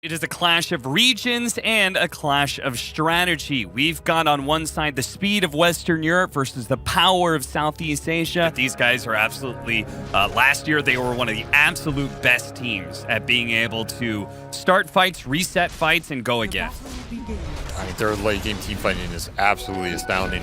It is a clash of regions and a clash of strategy. We've got on one side the speed of Western Europe versus the power of Southeast Asia. These guys are absolutely, last year they were one of the absolute best teams at being able to start fights, reset fights, and go again. I mean, their late game team fighting is absolutely astounding.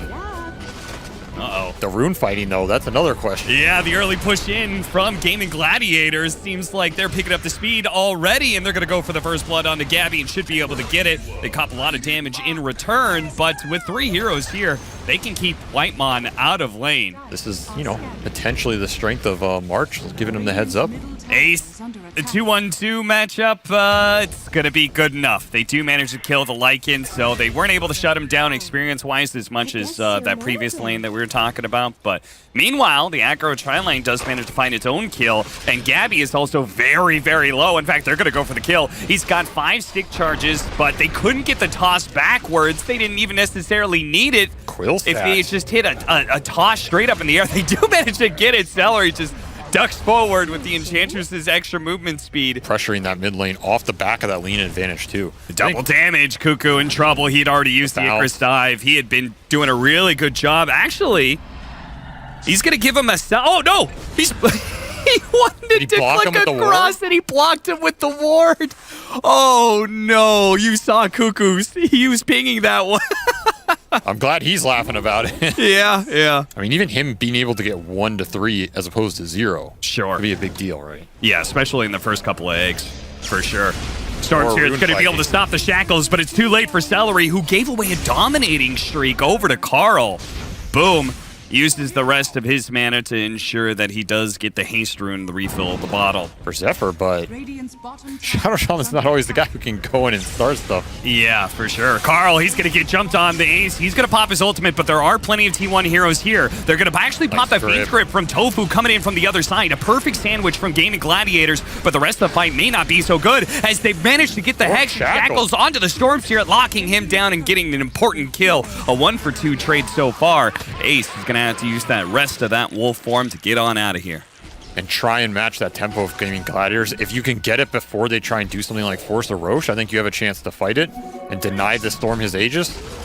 Uh-oh. The rune fighting, though, that's another question. Yeah, the early push in from GAIMIN Gladiators seems like they're picking up the speed already, and they're going to go for the first blood onto Gabby and should be able to get it. They cop a lot of damage in return, but with 3 heroes here, they can keep Whitemon out of lane. This is, you know, potentially the strength of March, giving him the heads up. Ace, the 2-1-2 matchup, it's going to be good enough. They do manage to kill the Lycan, so they weren't able to shut him down experience-wise as much as that previous lane that we were talking about. But meanwhile, the aggro tri-lane does manage to find its own kill, and Gabby is also very, very low. In fact, they're going to go for the kill. He's got 5 stick charges, but they couldn't get the toss backwards. They didn't even necessarily need it. If they just hit a toss straight up in the air, they do manage to get it. Celery just ducks forward with the Enchantress's extra movement speed. Pressuring that mid lane off the back of that lean advantage, too. Double damage. Cuckoo in trouble. He had already used the Icarus dive. He had been doing a really good job. Actually, he's going to give him a... Oh, no! He wanted to click across and he blocked him with the ward. Oh, no. You saw Cuckoo. He was pinging that one. I'm glad he's laughing about it. Yeah. I mean, even him being able to get 1 to 3 as opposed to 0. Sure. Could be a big deal, right? Yeah, especially in the first couple of eggs, for sure. Storm's here, it's going to be able to stop the shackles, but it's too late for Celery, who gave away a dominating streak over to Carl. Boom. Uses the rest of his mana to ensure that he does get the haste rune, the refill of the bottle. For Zephyr, but Shadow Shaman's not always the guy who can go in and start stuff. Yeah, for sure. Carl, he's going to get jumped on the ace. He's going to pop his ultimate, but there are plenty of T1 heroes here. They're going to actually pop that Fiend's Grip from Tofu coming in from the other side. A perfect sandwich from GAIMIN Gladiators, but the rest of the fight may not be so good as they've managed to get the Hex Shackles onto the Stormseer, locking him down and getting an important kill. A 1-for-2 trade so far. Ace is going to have to use that rest of that wolf form to get on out of here. And try and match that tempo of GAIMIN Gladiators. If you can get it before they try and do something like force a Roche, I think you have a chance to fight it and deny the Storm his Aegis.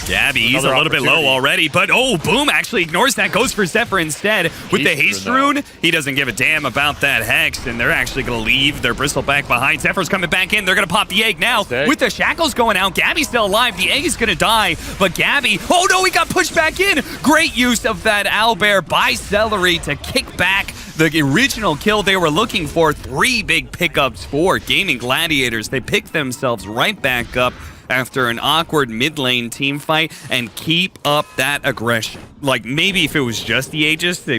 Gabby, he's a little bit low already, but oh, Boom actually ignores that, goes for Zephyr instead. With the haste rune, he doesn't give a damn about that Hex, and they're actually going to leave their Bristle back behind. Zephyr's coming back in, they're going to pop the egg now. With the shackles going out, Gabby's still alive, the egg is going to die, but Gabby, oh no, he got pushed back in! Great use of that owlbear by Celery to kick back the original kill they were looking for. 3 big pickups for GAIMIN Gladiators. They picked themselves right back up after an awkward mid lane team fight and keep up that aggression. Like, maybe if it was just the Aegis, they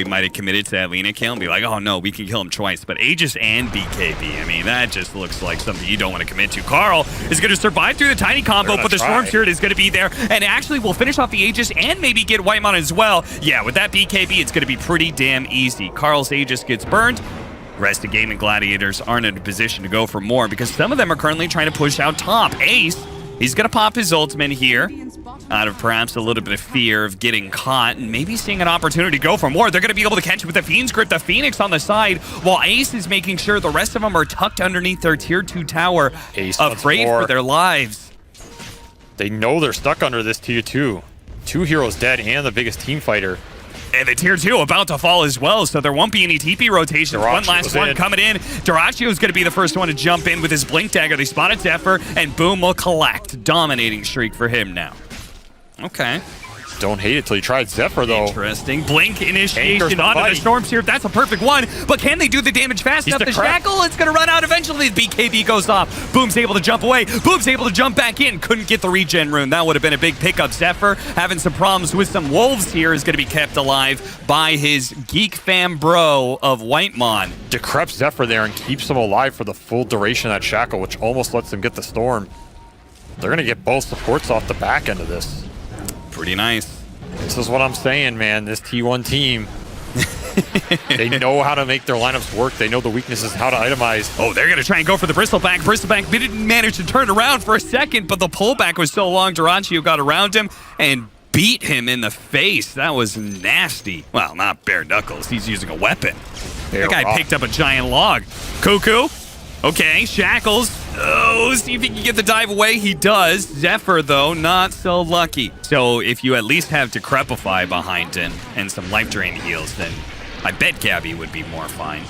might have committed to that Lina kill and be like, oh no, we can kill him twice. But Aegis and BKB, I mean, that just looks like something you don't want to commit to. Carl is going to survive through the tiny combo, but the Storm Spirit is going to be there and actually will finish off the Aegis and maybe get Whitemon as well. Yeah, with that BKB, it's going to be pretty damn easy. Carl's Aegis gets burned. Rest of GAIMIN Gladiators aren't in a position to go for more because some of them are currently trying to push out top. Ace, he's going to pop his ultimate here out of perhaps a little bit of fear of getting caught and maybe seeing an opportunity to go for more. They're going to be able to catch it with the Fiend's Grip, the Phoenix on the side, while Ace is making sure the rest of them are tucked underneath their tier 2 tower, afraid for their lives. They know they're stuck under this tier 2. 2 heroes dead and the biggest team fighter. And the tier 2 about to fall as well, so there won't be any TP rotations. One last one coming in. Duracchio's going to be the first one to jump in with his Blink Dagger. They spotted Zephyr, and Boom will collect. Dominating streak for him now. Okay. Don't hate it till you tried Zephyr, though. Interesting. Blink initiation onto the Stormseer. That's a perfect one, but can they do the damage fast enough? The shackle, it's going to run out eventually. The BKB goes off. Boom's able to jump away. Boom's able to jump back in. Couldn't get the regen rune. That would have been a big pickup. Zephyr having some problems with some wolves here is going to be kept alive by his geek fam bro of Whitemon. Decreps Zephyr there and keeps him alive for the full duration of that shackle, which almost lets them get the Storm. They're going to get both supports off the back end of this. Pretty nice. This is what I'm saying, man. This T1 team, they know how to make their lineups work. They know the weaknesses, how to itemize. Oh, they're going to try and go for the Bristleback. Bristleback didn't manage to turn around for a second, but the pullback was so long, Duracchio got around him and beat him in the face. That was nasty. Well, not bare knuckles. He's using a weapon. That guy picked up a giant log. Cuckoo. Okay, Shackles. Oh, see if he can get the dive away. He does. Zephyr, though, not so lucky. So if you at least have Decrepify behind him and some life drain heals, then I bet Gabby would be more fine.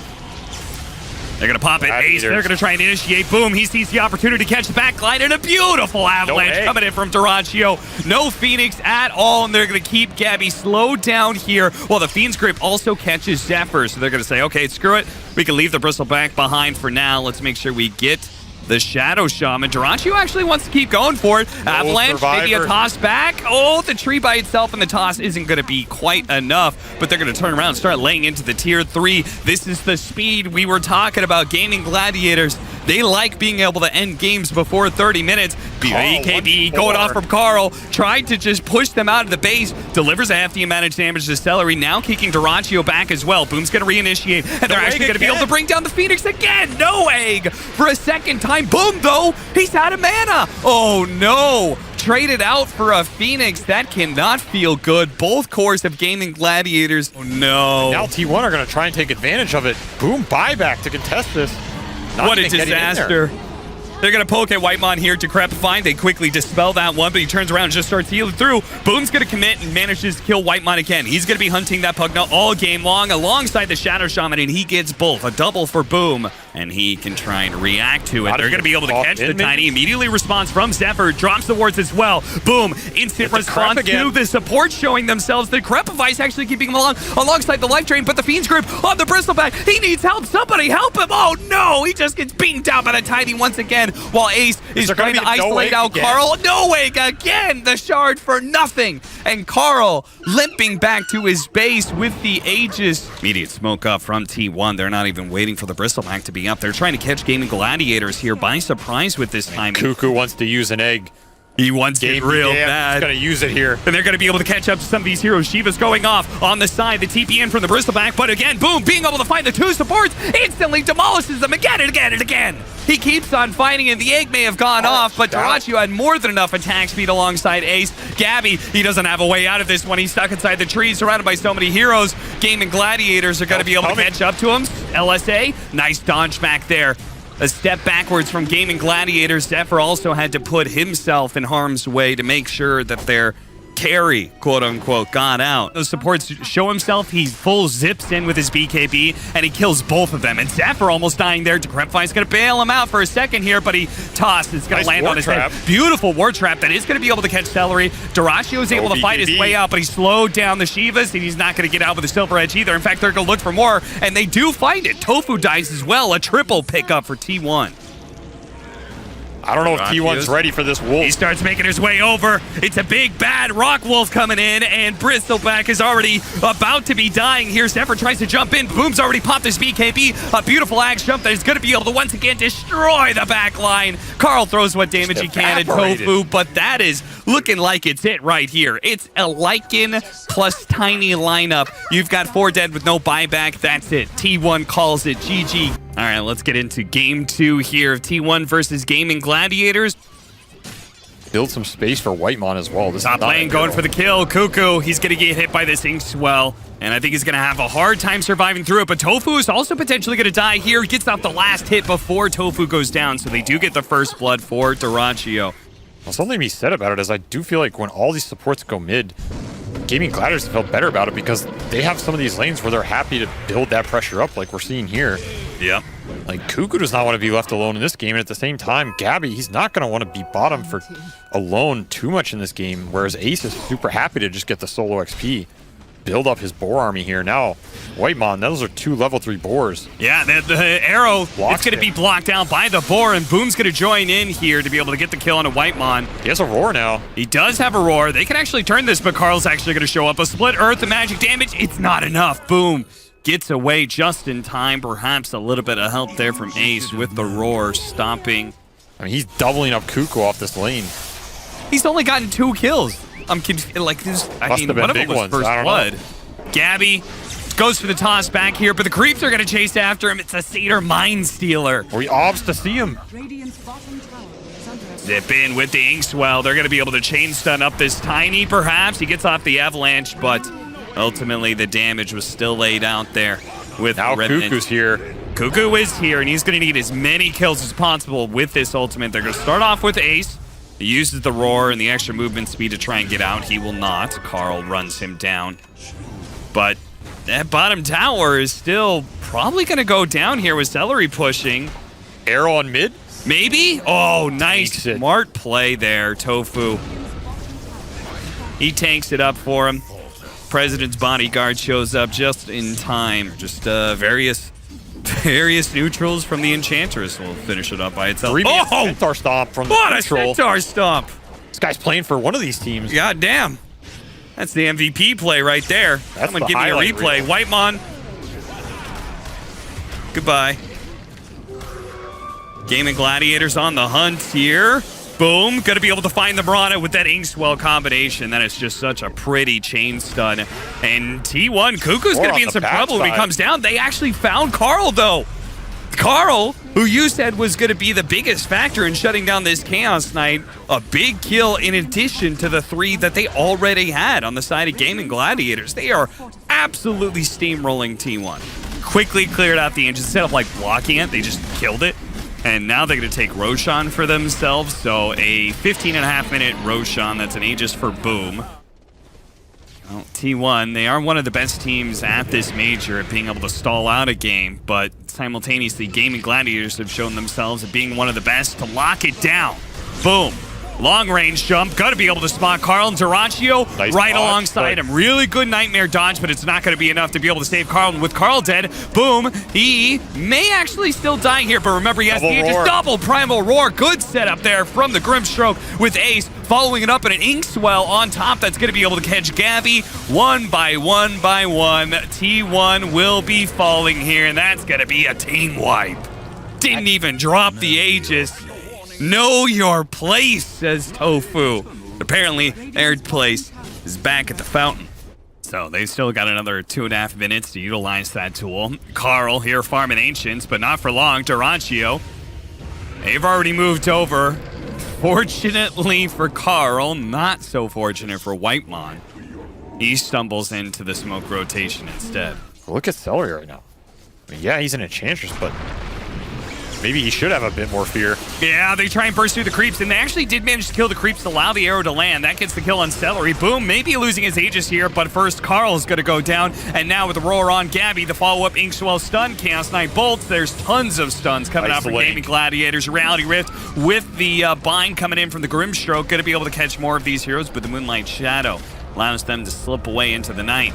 They're going to pop it. Ace, they're going to try and initiate. Boom, he sees the opportunity to catch the backline, and a beautiful avalanche coming in from Duraccio. No Phoenix at all, and they're going to keep Gabby slowed down here. Well, the Fiend's Grip also catches Zephyr, so they're going to say, okay, screw it. We can leave the Bristleback behind for now. Let's make sure we get the Shadow Shaman. Duraccio actually wants to keep going for it. Avalanche, maybe a toss back. Oh, the tree by itself and the toss isn't going to be quite enough, but they're going to turn around and start laying into the tier 3. This is the speed we were talking about. Gaming Gladiators, they like being able to end games before 30 minutes. BKB going off from Carl, tried to just push them out of the base, delivers a hefty amount of damage to Celery, now kicking Duraccio back as well. Boom's going to reinitiate, and they're actually going to be able to bring down the Phoenix again. No egg for a second time. Boom, though, he's out of mana. Oh, no. Traded out for a Phoenix. That cannot feel good. Both cores of Gaming Gladiators. Oh, no. And now T1 are going to try and take advantage of it. Boom, buyback to contest this. What a disaster. They're going to poke at Whitemon here to Decrepify. They quickly dispel that one, but he turns around and just starts healing through. Boom's going to commit and manages to kill Whitemon again. He's going to be hunting that Pugna all game long alongside the Shadow Shaman, and he gets both. A double for Boom, and he can try and react to it. They're going to be able to catch the Tiny. Immediately responds from Zephyr, drops the wards as well. Boom, instant response to the support showing themselves. The Decrepify is actually keeping him along alongside the life drain, but the Fiend's Grip on the Bristleback. He needs help. Somebody help him. Oh, no. He just gets beaten down by the Tiny once again, while Ace is trying to isolate out Carl. No way again, the shard for nothing. And Carl limping back to his base with the Aegis. Immediate smoke up from T1. They're not even waiting for the Bristleback to be up. They're trying to catch Gaming Gladiators here by surprise with this time. Cuckoo wants to use an egg. He wants it real bad. He's going to use it here. And they're going to be able to catch up to some of these heroes. Shiva's going off on the side. The TP in from the Bristleback. But again, Boom being able to find the 2 supports instantly demolishes them again and again and again. He keeps on fighting, and the egg may have gone off, but Duraccio had more than enough attack speed alongside Ace. Gabby, he doesn't have a way out of this one. He's stuck inside the trees, surrounded by so many heroes. Gaming Gladiators are going to be able to catch up to him. LSA, nice dodge back there. A step backwards from Gaming Gladiators. Zephyr also had to put himself in harm's way to make sure that their carry, quote-unquote, got out. Those supports show himself. He full zips in with his BKB, and he kills both of them. And Zephyr almost dying there. Decrepify's going to bail him out for a second here, but he tossed. It's going to land on his head. Beautiful ward trap that is going to be able to catch Celery. Duraccio is able to fight his way out, but he slowed down the Shivas, and he's not going to get out with a Silver Edge either. In fact, they're going to look for more, and they do find it. Tofu dies as well. A triple pickup for T1. I don't know if T1's ready for this wolf. He starts making his way over. It's a big, bad rock wolf coming in, and Bristleback is already about to be dying here. Zephyr tries to jump in. Boom's already popped his BKB. A beautiful axe jump that is going to be able to once again destroy the back line. Carl throws what damage he can at Tofu, but that is looking like it's it right here. It's a Lycan plus Tiny lineup. You've got 4 dead with no buyback. That's it. T1 calls it GG. All right, let's get into game 2 here of T1 versus Gaming Gladiators. Build some space for Whitemon as well. Top lane going for the kill. Cuckoo, he's going to get hit by this Inkswell, and I think he's going to have a hard time surviving through it, but Tofu is also potentially going to die here. He gets out the last hit before Tofu goes down, so they do get the first blood for Duraccio. Well, something to be said about it is I do feel like when all these supports go mid, Gaming Gladiators felt better about it because they have some of these lanes where they're happy to build that pressure up like we're seeing here. Yep. Like, Cuckoo does not want to be left alone in this game, and at the same time, Gabby, he's not going to want to be bottom for alone too much in this game, whereas Ace is super happy to just get the solo XP. Build up his boar army here. Now, Whitemon, those are 2 level 3 boars. Yeah, the arrow is going to be blocked out by the boar, and Boom's going to join in here to be able to get the kill on a Whitemon. He has a roar now. He does have a roar. They can actually turn this, but Carl's actually going to show up. A split earth and magic damage. It's not enough. Boom gets away just in time. Perhaps a little bit of help there from Ace with the roar stopping. I mean, he's doubling up Cuckoo off this lane. He's only gotten 2 kills. I'm confused. Like this, I mean, one of them was first blood. Gabby goes for the toss back here, but the creeps are going to chase after him. It's a Cedar Mind Stealer. We obs to see him. Zip in with the Inkswell. They're going to be able to chain stun up this Tiny, perhaps. He gets off the avalanche, but ultimately the damage was still laid out there with now Remnant. Cuckoo's here. Cuckoo is here, and he's going to need as many kills as possible with this ultimate. They're going to start off with Ace. He uses the roar and the extra movement speed to try and get out. He will not. Carl runs him down. But that bottom tower is still probably going to go down here with Celery pushing. Arrow on mid? Maybe? Oh, nice. Smart play there, Tofu. He tanks it up for him. President's bodyguard shows up just in time. Just various neutrals from the Enchantress will finish it up by itself. Oh! Centaur stomp from the what neutral. a Centaur stomp! This guy's playing for one of these teams. God damn. That's the MVP play right there. That's I'm gonna give you a replay. Whitemon. Goodbye. Gaming Gladiators on the hunt here. Boom. Gonna be able to find the Mirana with that Inkswell combination. That is just such a pretty chain stun. And T1, Cuckoo's gonna be in some trouble when he comes down. They actually found Carl, though. Carl, who you said was going to be the biggest factor in shutting down this Chaos Knight, a big kill in addition to the 3 that they already had on the side of Gaming Gladiators. They are absolutely steamrolling T1. Quickly cleared out the engine. Instead of like blocking it, they just killed it. And now they're going to take Roshan for themselves. So a 15.5-minute Roshan. That's an Aegis for Boom. Well, T1, they are one of the best teams at this major at being able to stall out a game, but simultaneously, Gaming Gladiators have shown themselves at being one of the best to lock it down. Boom. Long range jump. Got to be able to spot Carl and Duraccio right alongside him. Really good Nightmare dodge, but it's not going to be enough to be able to save Carl. And with Carl dead, boom, he may actually still die here, but remember, he has the Aegis double Primal Roar. Good setup there from the Grimstroke with Ace, following it up in an Inkswell on top that's going to be able to catch Gabby one by one. T1 will be falling here, and that's going to be a team wipe. Didn't even drop the Aegis. Know your place, says Tofu. Apparently, their place is back at the fountain. So they've still got another 2.5 minutes to utilize that tool. Carl here farming Ancients, but not for long. Duraccio, they've already moved over. Fortunately for Carl, not so fortunate for Whitemon. He stumbles into the smoke rotation instead. Look at Celery right now. I mean, yeah, he's an Enchantress, but maybe he should have a bit more fear. Yeah, they try and burst through the creeps, and they actually did manage to kill the creeps to allow the arrow to land. That gets the kill on Celery. Boom, maybe losing his Aegis here, but first Carl's going to go down. And now with the roar on Gabby, the follow-up Inkswell stun, Chaos Knight bolts. There's tons of stuns coming out from Gaming Gladiators. Reality Rift with the bind coming in from the Grimstroke. Going to be able to catch more of these heroes, but the Moonlight Shadow allows them to slip away into the night.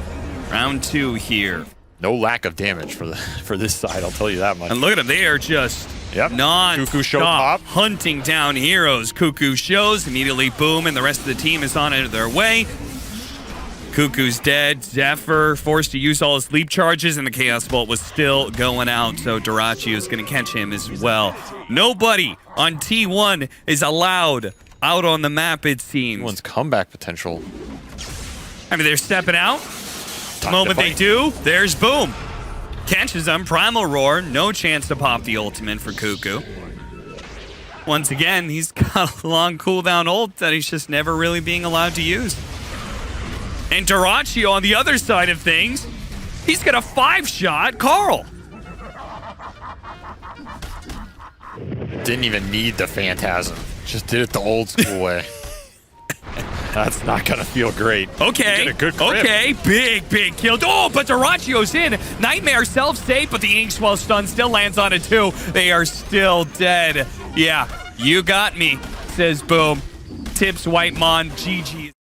Round 2 here. No lack of damage for this side, I'll tell you that much. And look at them, they are just non-stop hunting down heroes. Cuckoo shows, immediately boom, and the rest of the team is on their way. Cuckoo's dead. Zephyr forced to use all his leap charges, and the Chaos Bolt was still going out, so Duraccio is going to catch him as well. Nobody on T1 is allowed out on the map, it seems. T1's comeback potential. I mean, they're stepping out. The moment they do, there's Boom. Catches them, Primal Roar, no chance to pop the ultimate for Cuckoo. Once again, he's got a long cooldown ult that he's just never really being allowed to use. And Duraccio on the other side of things, he's got a 5-shot Carl. Didn't even need the Phantasm. Just did it the old school way. That's not going to feel great. Okay, okay, big kill. Oh, but Duraccio's in. Nightmare self-save, but the Inkswell stun still lands on it too. They are still dead. Yeah, you got me, says Boom. Tips Whitemon, GG.